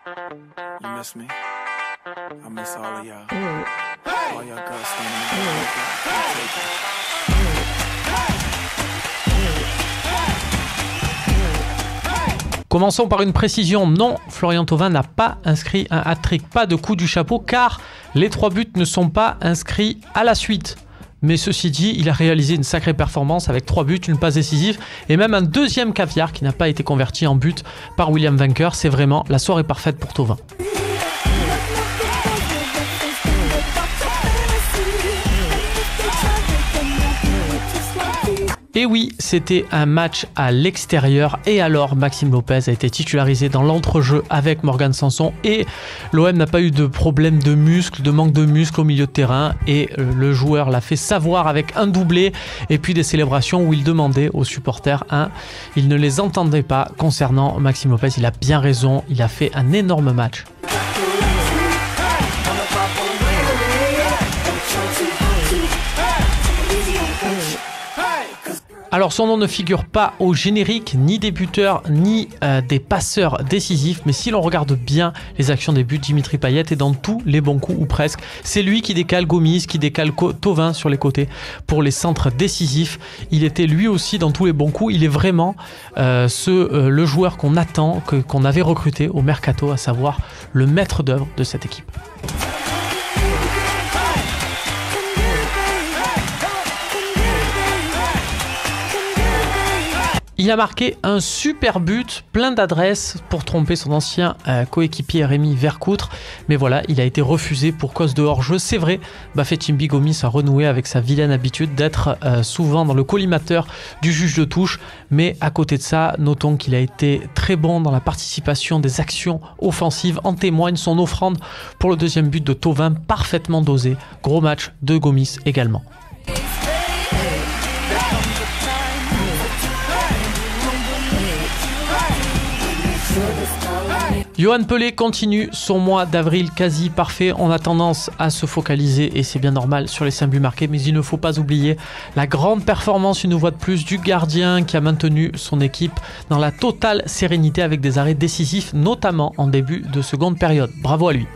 You miss me? I miss all of y'all. All y'all girls standing there. Commençons par une précision, non, Florian Thauvin n'a pas inscrit un hat-trick, pas de coup du chapeau, car les 3 buts ne sont pas inscrits à la suite. Mais ceci dit, il a réalisé une sacrée performance avec 3 buts, une passe décisive et même un deuxième caviar qui n'a pas été converti en but par William Vainqueur. C'est vraiment la soirée parfaite pour Thauvin. Et oui, c'était un match à l'extérieur et alors Maxime Lopez a été titularisé dans l'entrejeu avec Morgan Sanson et l'OM n'a pas eu de problème de muscles, de manque de muscles au milieu de terrain et le joueur l'a fait savoir avec un doublé et puis des célébrations où il demandait aux supporters il ne les entendait pas concernant Maxime Lopez. Il a bien raison, il a fait un énorme match. Alors son nom ne figure pas au générique, ni des buteurs, ni des passeurs décisifs, mais si l'on regarde bien les actions des buts, Dimitri Payet est dans tous les bons coups ou presque. C'est lui qui décale Gomis, qui décale Thauvin sur les côtés pour les centres décisifs. Il était lui aussi dans tous les bons coups. Il est vraiment le joueur qu'on attend, qu'on avait recruté au Mercato, à savoir le maître d'œuvre de cette équipe. Il a marqué un super but, plein d'adresse pour tromper son ancien coéquipier Rémi Vercoutre. Mais voilà, il a été refusé pour cause de hors-jeu. C'est vrai, Bafétimbi Gomis a renoué avec sa vilaine habitude d'être souvent dans le collimateur du juge de touche. Mais à côté de ça, notons qu'il a été très bon dans la participation des actions offensives. En témoigne son offrande pour le deuxième but de Thauvin, parfaitement dosé. Gros match de Gomis également. Yoann Pelé continue son mois d'avril quasi parfait. On a tendance à se focaliser, et c'est bien normal, sur les 5 buts marqués, mais il ne faut pas oublier la grande performance, une fois de plus, du gardien qui a maintenu son équipe dans la totale sérénité avec des arrêts décisifs, notamment en début de seconde période. Bravo à lui.